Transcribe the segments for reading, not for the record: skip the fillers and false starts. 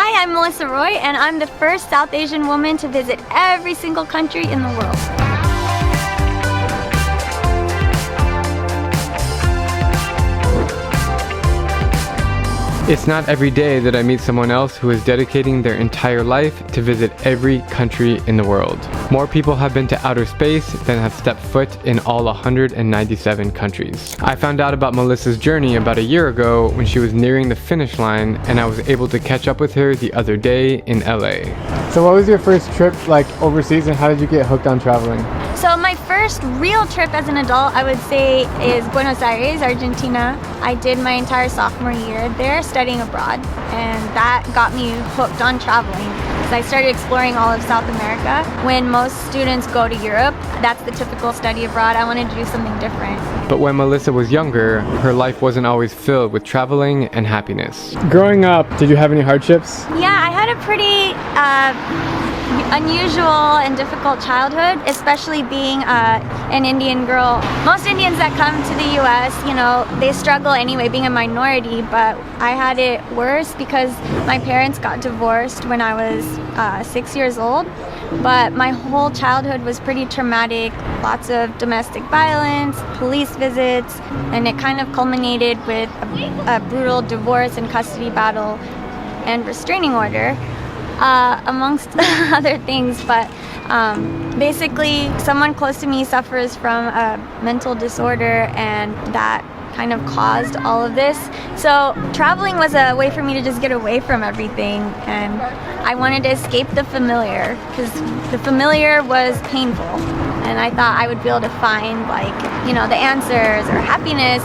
Hi, I'm Melissa Roy, and I'm the first South Asian woman to visit every single country in the world. It's not every day that I meet someone else who is dedicating their entire life to visit every country in the world. More people have been to outer space than have stepped foot in all 197 countries. I found out about Melissa's journey about a year ago when she was nearing the finish line, and I was able to catch up with her the other day in LA. So what was your first trip like overseas, and how did you get hooked on traveling? So my first real trip as an adult, I would say, is Buenos Aires, Argentina. I did my entire sophomore year there studying abroad, and that got me hooked on traveling. So I started exploring all of South America. When most students go to Europe, that's the typical study abroad. I wanted to do something different. But when Melissa was younger, her life wasn't always filled with traveling and happiness. Growing up, did you have any hardships? Yeah, I had a pretty unusual and difficult childhood, especially being an Indian girl. Most Indians that come to the US, they struggle anyway being a minority, but I had it worse because my parents got divorced when I was 6 years old. But my whole childhood was pretty traumatic, lots of domestic violence, police visits, and it kind of culminated with a brutal divorce and custody battle and restraining order. Amongst other things, but basically someone close to me suffers from a mental disorder, and that kind of caused all of this. So traveling was a way for me to just get away from everything, and I wanted to escape the familiar because the familiar was painful, and I thought I would be able to find the answers or happiness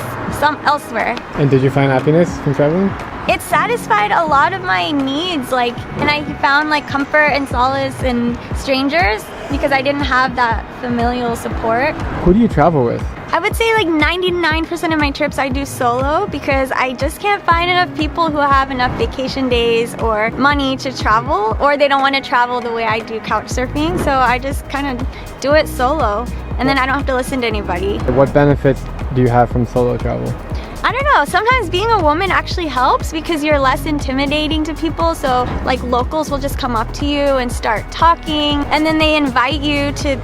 elsewhere. And did you find happiness from traveling? It satisfied a lot of my needs, and I found comfort and solace in strangers because I didn't have that familial support. Who do you travel with? I would say 99% of my trips I do solo because I just can't find enough people who have enough vacation days or money to travel, or they don't want to travel the way I do couch surfing, so I just kind of do it solo, and then I don't have to listen to anybody. What benefits do you have from solo travel? I don't know, sometimes being a woman actually helps because you're less intimidating to people. So locals will just come up to you and start talking, and then they invite you to,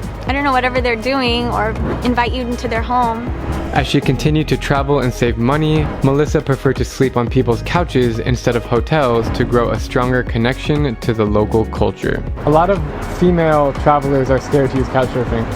whatever they're doing, or invite you into their home. As she continued to travel and save money, Melissa preferred to sleep on people's couches instead of hotels to grow a stronger connection to the local culture. A lot of female travelers are scared to use couch surfing.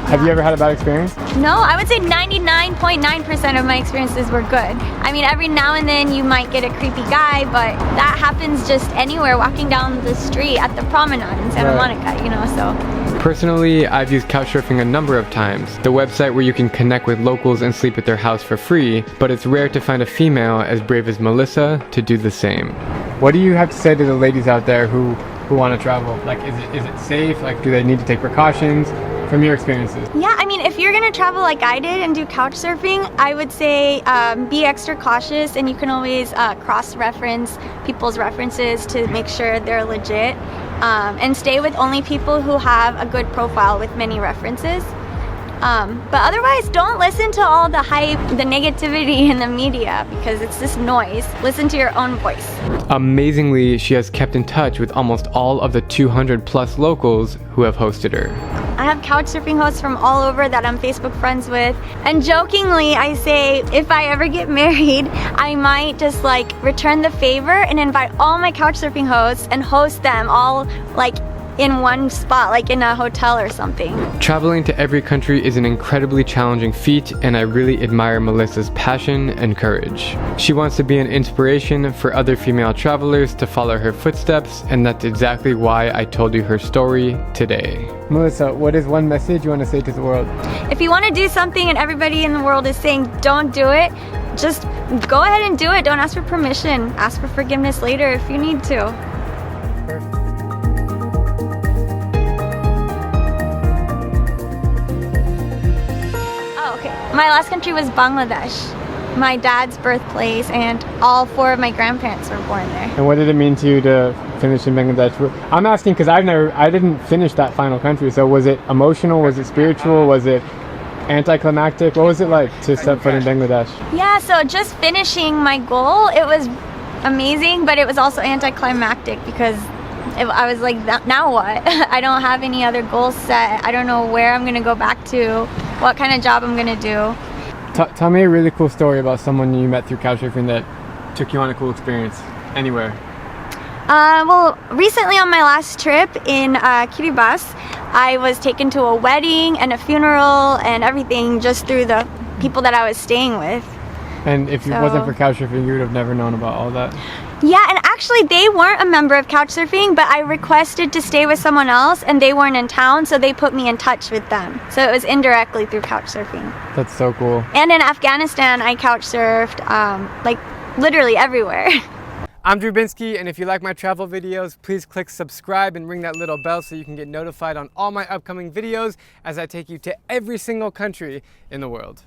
Have you ever had a bad experience? No, I would say 99.9% of my experiences were good. I mean, every now and then you might get a creepy guy, but that happens just anywhere, walking down the street at the promenade in Santa Monica, so. Personally, I've used couchsurfing a number of times, the website where you can connect with locals and sleep at their house for free, but it's rare to find a female as brave as Melissa to do the same. What do you have to say to the ladies out there who want to travel? Is it safe? Do they need to take precautions? From your experiences? Yeah, I mean, if you're gonna travel like I did and do couch surfing, I would say be extra cautious, and you can always cross-reference people's references to make sure they're legit, and stay with only people who have a good profile with many references. But otherwise, don't listen to all the hype, the negativity in the media, because it's just noise. Listen to your own voice. Amazingly, she has kept in touch with almost all of the 200 plus locals who have hosted her. I have couch surfing hosts from all over that I'm Facebook friends with, and jokingly I say if I ever get married, I might just return the favor and invite all my couch surfing hosts and host them all in one spot, in a hotel or something. Traveling to every country is an incredibly challenging feat, and I really admire Melissa's passion and courage. She wants to be an inspiration for other female travelers to follow her footsteps, and that's exactly why I told you her story today. Melissa, what is one message you want to say to the world? If you want to do something and everybody in the world is saying don't do it, just go ahead and do it. Don't ask for permission. Ask for forgiveness later if you need to. My last country was Bangladesh, my dad's birthplace, and all 4 of my grandparents were born there. And what did it mean to you to finish in Bangladesh? I'm asking because I didn't finish that final country. So was it emotional? Was it spiritual? Was it anticlimactic? What was it like to step foot in Bangladesh? Yeah, so just finishing my goal, it was amazing, but it was also anticlimactic because I was like, now what? I don't have any other goals set. I don't know where I'm going to go back to, what kind of job I'm going to do. Tell me a really cool story about someone you met through couchsurfing that took you on a cool experience anywhere. Well, recently on my last trip in Kiribati, I was taken to a wedding and a funeral and everything just through the people that I was staying with. And if it wasn't for couchsurfing, you would have never known about all that. Yeah, and actually they weren't a member of couchsurfing, but I requested to stay with someone else and they weren't in town, so they put me in touch with them. So it was indirectly through couchsurfing. That's so cool. And in Afghanistan, I couchsurfed, like literally everywhere. I'm Drew Binsky, and if you like my travel videos, please click subscribe and ring that little bell so you can get notified on all my upcoming videos as I take you to every single country in the world.